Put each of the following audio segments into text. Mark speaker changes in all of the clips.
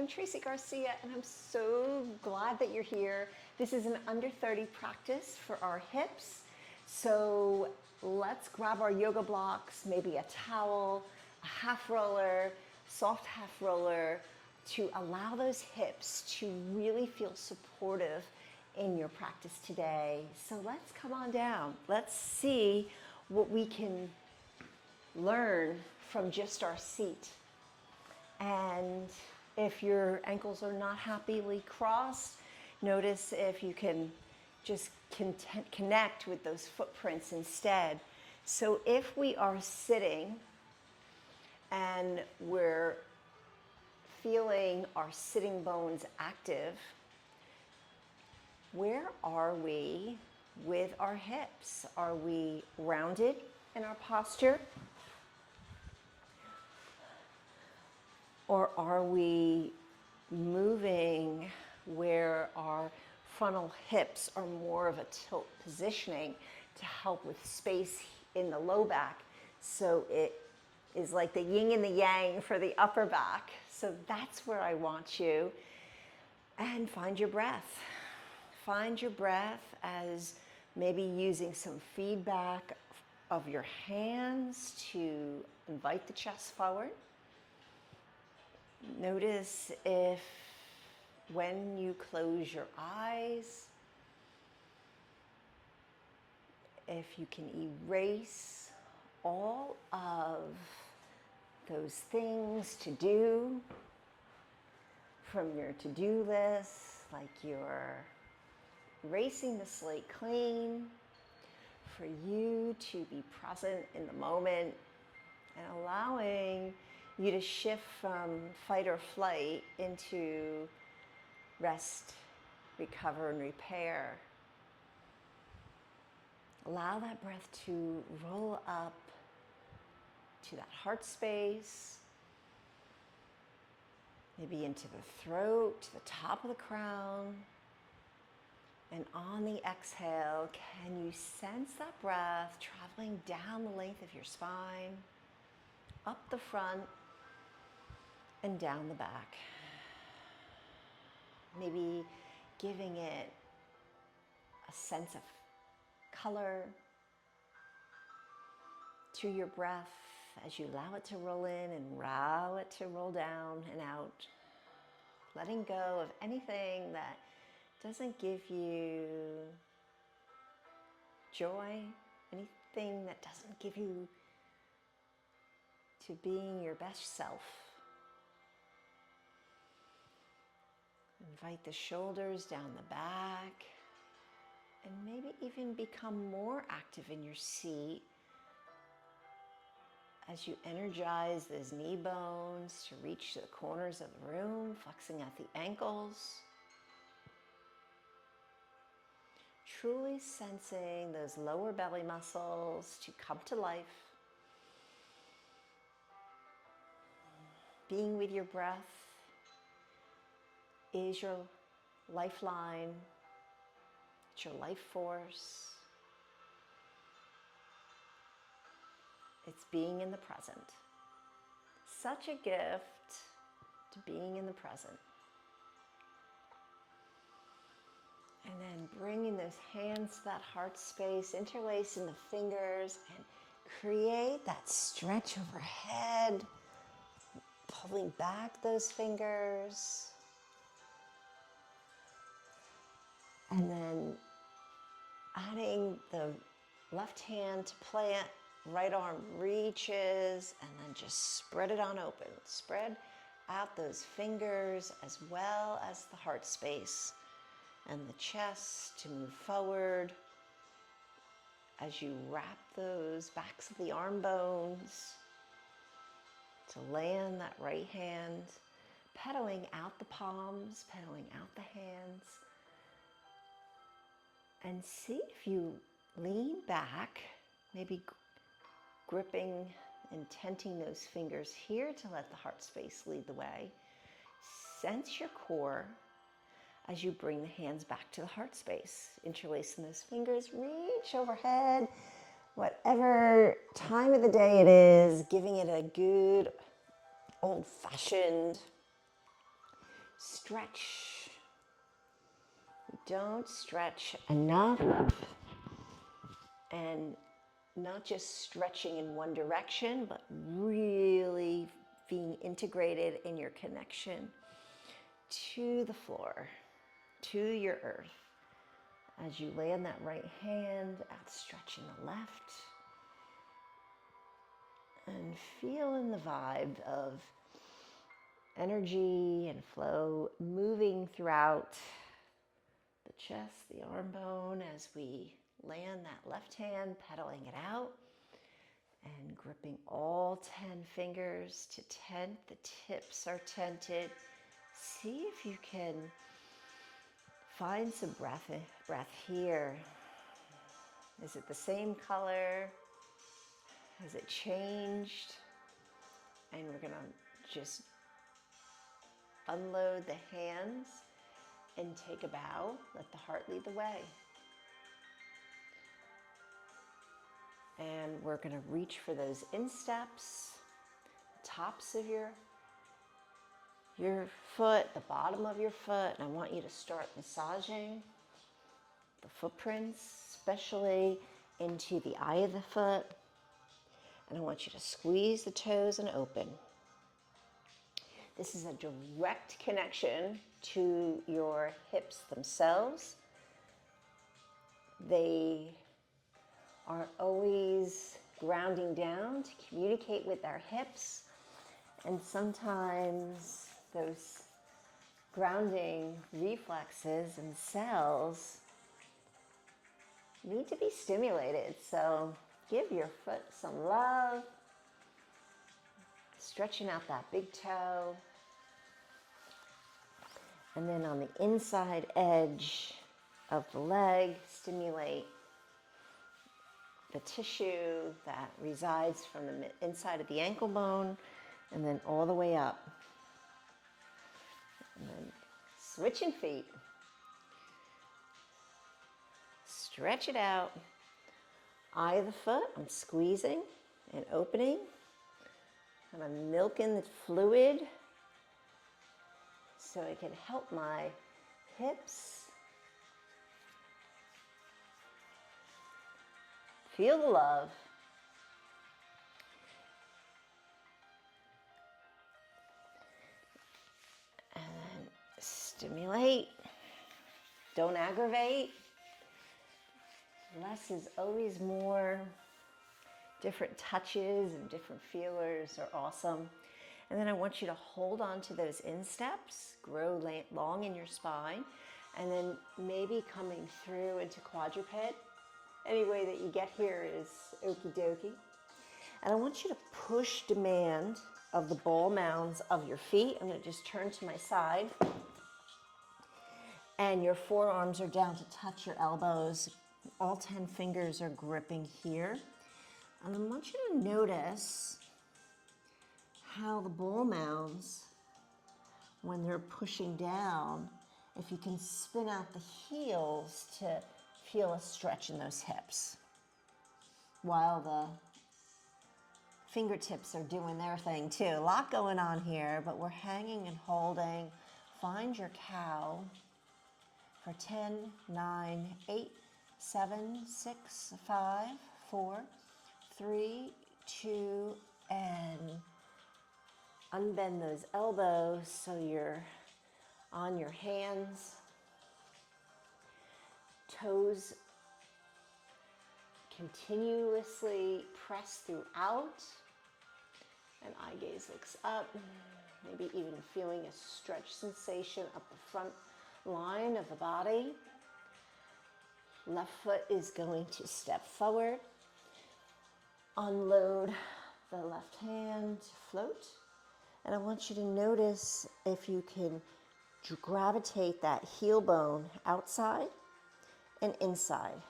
Speaker 1: I'm Tracy Garcia, and I'm so glad that you're here. This is an under 30 practice for our hips. So let's grab our yoga blocks, maybe a towel, a half roller, soft half roller, to allow those hips to really feel supportive in your practice today. So let's come on down. Let's see what we can learn from just our seat. And if your ankles are not happily crossed, notice if you can just connect with those footprints instead. So if we are sitting and we're feeling our sitting bones active, where are we with our hips? Are we rounded in our posture? Or are we moving where our frontal hips are more of a tilt positioning to help with space in the low back? So it is like the yin and the yang for the upper back. So that's where I want you. And find your breath. Find your breath as maybe using some feedback of your hands to invite the chest forward. Notice if when you close your eyes, if you can erase all of those things to do from your to-do list, like you're erasing the slate clean, for you to be present in the moment and allowing you to shift from fight or flight into rest, recover, and repair. Allow that breath to roll up to that heart space, maybe into the throat, to the top of the crown. And on the exhale, can you sense that breath traveling down the length of your spine, up the front, and down the back? Maybe giving it a sense of color to your breath as you allow it to roll in and allow it to roll down and out. Letting go of anything that doesn't give you joy, anything that doesn't give you to being your best self. Invite the shoulders down the back and maybe even become more active in your seat as you energize those knee bones to reach the corners of the room, flexing at the ankles. Truly sensing those lower belly muscles to come to life. Being with your breath is your lifeline. It's your life force. It's being in the present. Such a gift to being in the present. And then bringing those hands to that heart space, interlacing the fingers, and create that stretch overhead, pulling back those fingers. And then adding the left hand to plant, right arm reaches, and then just spread it on open. Spread out those fingers as well as the heart space and the chest to move forward as you wrap those backs of the arm bones to land that right hand, pedaling out the palms, pedaling out the hands. And see if you lean back, maybe gripping and tenting those fingers here to let the heart space lead the way. Sense your core as you bring the hands back to the heart space. Interlacing those fingers, reach overhead. Whatever time of the day it is, giving it a good old-fashioned stretch. We don't stretch enough, and not just stretching in one direction, but really being integrated in your connection to the floor, to your earth. As you land that right hand, outstretching the left, and feeling the vibe of energy and flow moving throughout the chest, the arm bone, as we land that left hand, pedaling it out and gripping all 10 fingers to tent. The tips are tented. See if you can find some breath here. Is it the same color? Has it changed? And we're gonna just unload the hands and take a bow. Let the heart lead the way. And we're gonna reach for those insteps, tops of your foot, the bottom of your foot, and I want you to start massaging the footprints, especially into the eye of the foot. And I want you to squeeze the toes and open. This is a direct connection to your hips themselves. They are always grounding down to communicate with our hips. And sometimes those grounding reflexes and cells need to be stimulated. So give your foot some love. Stretching out that big toe. And then on the inside edge of the leg, stimulate the tissue that resides from the inside of the ankle bone and then all the way up. And then switching feet. Stretch it out. Eye of the foot, I'm squeezing and opening. And I'm milking the fluid so it can help my hips. Feel the love. And then stimulate. Don't aggravate. Less is always more. Different touches and different feelers are awesome. And then I want you to hold on to those insteps, grow long in your spine, and then maybe coming through into quadruped. Any way that you get here is okie dokie. And I want you to push demand of the ball mounds of your feet. I'm going to just turn to my side. And your forearms are down to touch your elbows. All 10 fingers are gripping here. And I want you to notice how the ball mounds, when they're pushing down, if you can spin out the heels to feel a stretch in those hips while the fingertips are doing their thing too. A lot going on here, but we're hanging and holding. Find your cow for 10, 9, 8, 7, 6, 5, 4, 3, 2, and unbend those elbows so you're on your hands. Toes continuously press throughout. And eye gaze looks up. Maybe even feeling a stretch sensation up the front line of the body. Left foot is going to step forward. Unload the left hand to float. And I want you to notice if you can gravitate that heel bone outside and inside.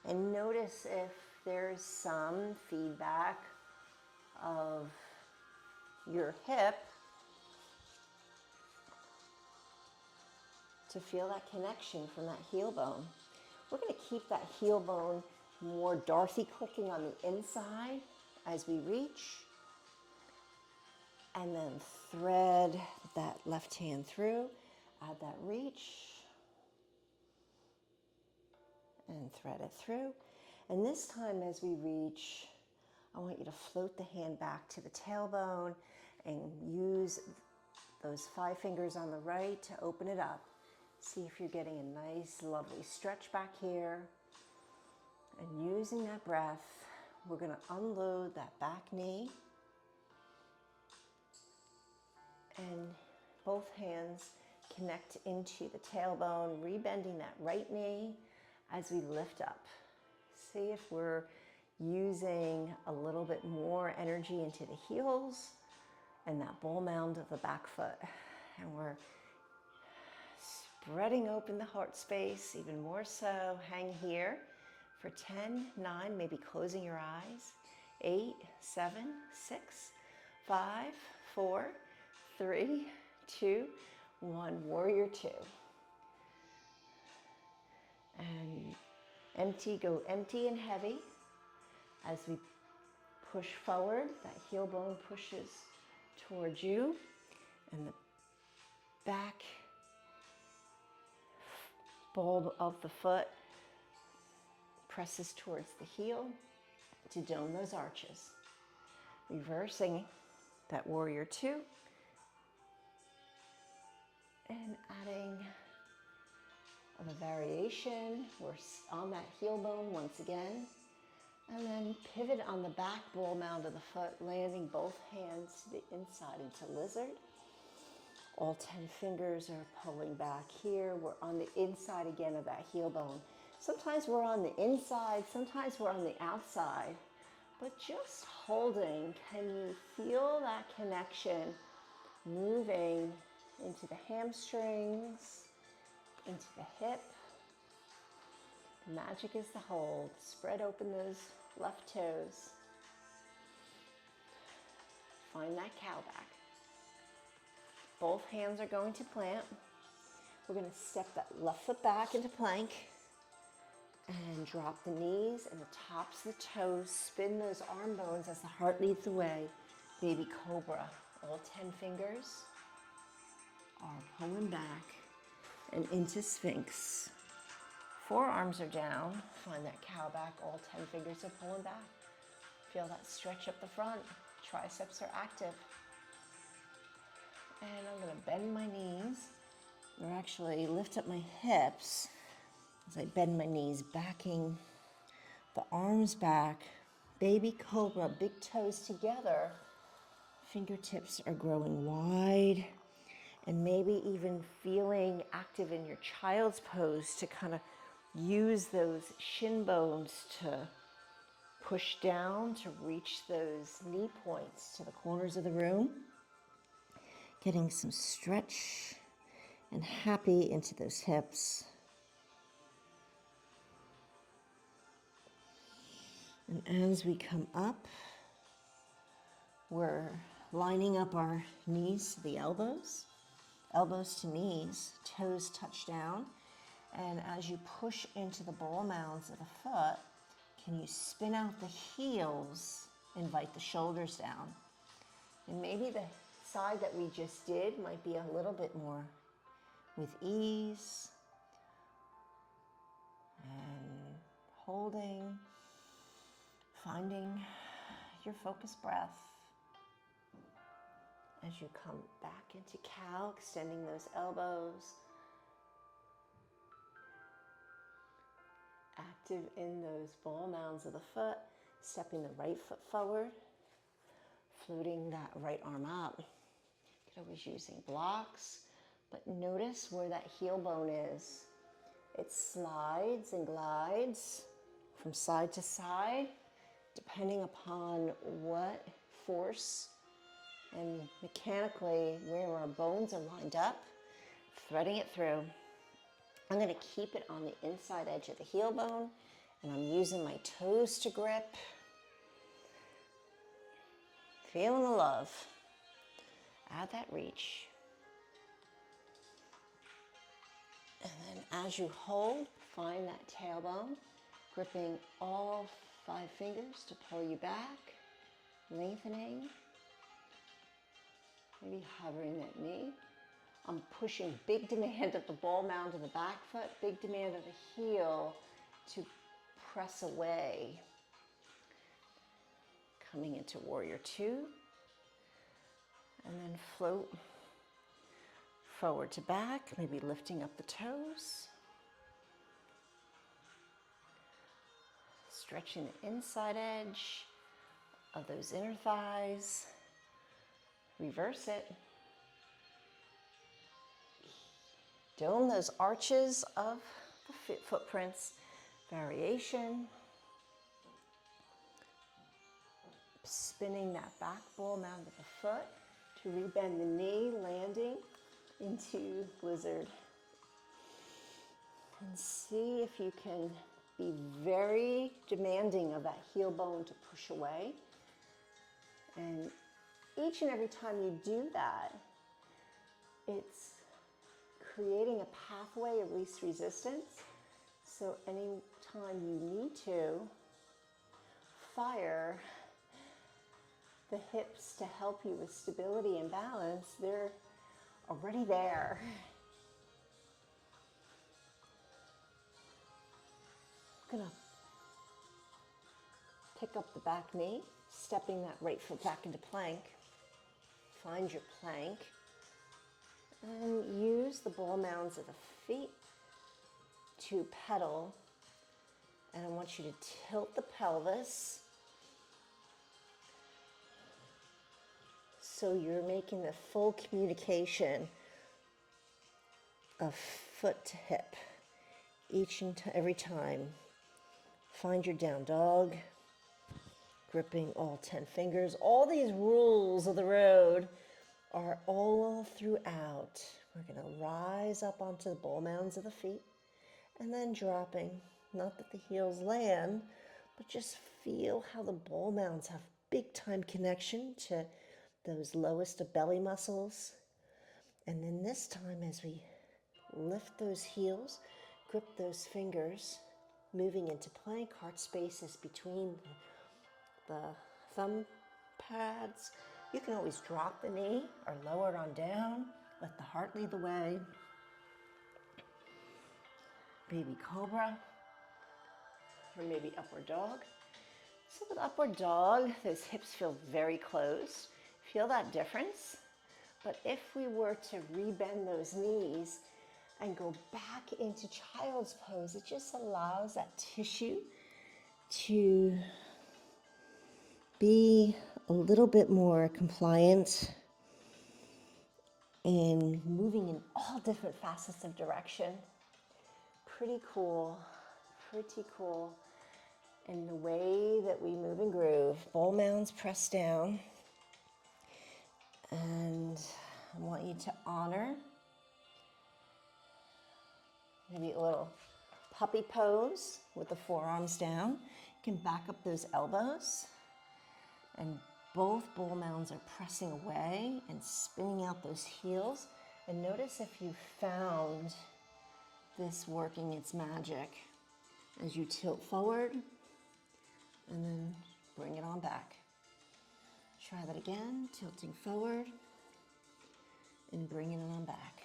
Speaker 1: And notice if there's some feedback of your hip to feel that connection from that heel bone. We're going to keep that heel bone more Dorothy clicking on the inside as we reach. And then thread that left hand through, add that reach, and thread it through. And this time as we reach, I want you to float the hand back to the tailbone and use those 5 fingers on the right to open it up. See if you're getting a nice, lovely stretch back here. And using that breath, we're going to unload that back knee. And both hands connect into the tailbone, rebending that right knee as we lift up. See if we're using a little bit more energy into the heels and that ball mound of the back foot. And we're spreading open the heart space even more so. Hang here for 10, 9, maybe closing your eyes. 8, 7, 6, 5, 4, 3, 2, 1. Warrior 2. And go empty and heavy as we push forward. That heel bone pushes towards you and the back bulb of the foot presses towards the heel to dome those arches. Reversing that warrior 2 and adding a variation. We're on that heel bone once again. And then pivot on the back ball mound of the foot, landing both hands to the inside into lizard. All 10 fingers are pulling back here. We're on the inside again of that heel bone. Sometimes we're on the inside, sometimes we're on the outside. But just holding, can you feel that connection moving into the hamstrings, into the hip? The magic is the hold. Spread open those left toes. Find that cow back. Both hands are going to plant. We're going to step that left foot back into plank and drop the knees and the tops of the toes. Spin those arm bones as the heart leads the way. Baby cobra. All 10 fingers are pulling back and into sphinx. Forearms are down. Find that cow back. All 10 fingers are pulling back. Feel that stretch up the front. Triceps are active. And I'm going to bend my knees, or actually lift up my hips as I bend my knees, backing the arms back. Baby cobra, big toes together. Fingertips are growing wide, and maybe even feeling active in your child's pose to kind of use those shin bones to push down to reach those knee points to the corners of the room. Getting some stretch and happy into those hips. And as we come up, we're lining up our knees to the elbows, elbows to knees, toes touch down. And as you push into the ball mounds of the foot, can you spin out the heels, invite the shoulders down? And maybe the side that we just did might be a little bit more with ease. And holding, finding your focused breath. As you come back into cow, extending those elbows. Active in those ball mounds of the foot, stepping the right foot forward, floating that right arm up. You could always using blocks, but notice where that heel bone is. It slides and glides from side to side, depending upon what force and mechanically where our bones are lined up, threading it through. I'm going to keep it on the inside edge of the heel bone, and I'm using my toes to grip. Feeling the love. Add that reach. And then as you hold, find that tailbone, gripping all 5 fingers to pull you back, lengthening. Maybe hovering that knee. I'm pushing big demand at the ball mound of the back foot, big demand of the heel to press away. Coming into warrior two. And then float forward to back, maybe lifting up the toes. Stretching the inside edge of those inner thighs. Reverse it. Dome those arches of the footprints. Variation. Spinning that back ball mound of the foot to rebend the knee, landing into lizard. And see if you can be very demanding of that heel bone to push away. And each and every time you do that, it's creating a pathway of least resistance. So anytime you need to fire the hips to help you with stability and balance, they're already there. I'm gonna pick up the back knee, stepping that right foot back into plank. Find your plank and use the ball mounds of the feet to pedal. And I want you to tilt the pelvis so you're making the full communication of foot to hip each and every time. Find your down dog, gripping all 10 fingers. All these rules of the road are all throughout. We're going to rise up onto the ball mounds of the feet and then dropping. Not that the heels land, but just feel how the ball mounds have big time connection to those lowest of belly muscles. And then this time as we lift those heels, grip those fingers, moving into plank, heart spaces between the thumb pads. You can always drop the knee or lower it on down. Let the heart lead the way. Baby cobra, or maybe upward dog. So with upward dog, those hips feel very closed. Feel that difference? But if we were to rebend those knees and go back into child's pose, it just allows that tissue to be a little bit more compliant and moving in all different facets of direction. Pretty cool, pretty cool. And the way that we move and groove, ball mounds press down. And I want you to honor maybe a little puppy pose with the forearms down. You can back up those elbows. And both ball mounds are pressing away and spinning out those heels. And notice if you found this working its magic as you tilt forward and then bring it on back. Try that again, tilting forward and bringing it on back.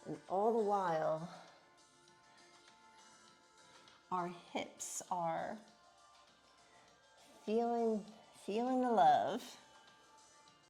Speaker 1: And all the while, our hips are feeling the love.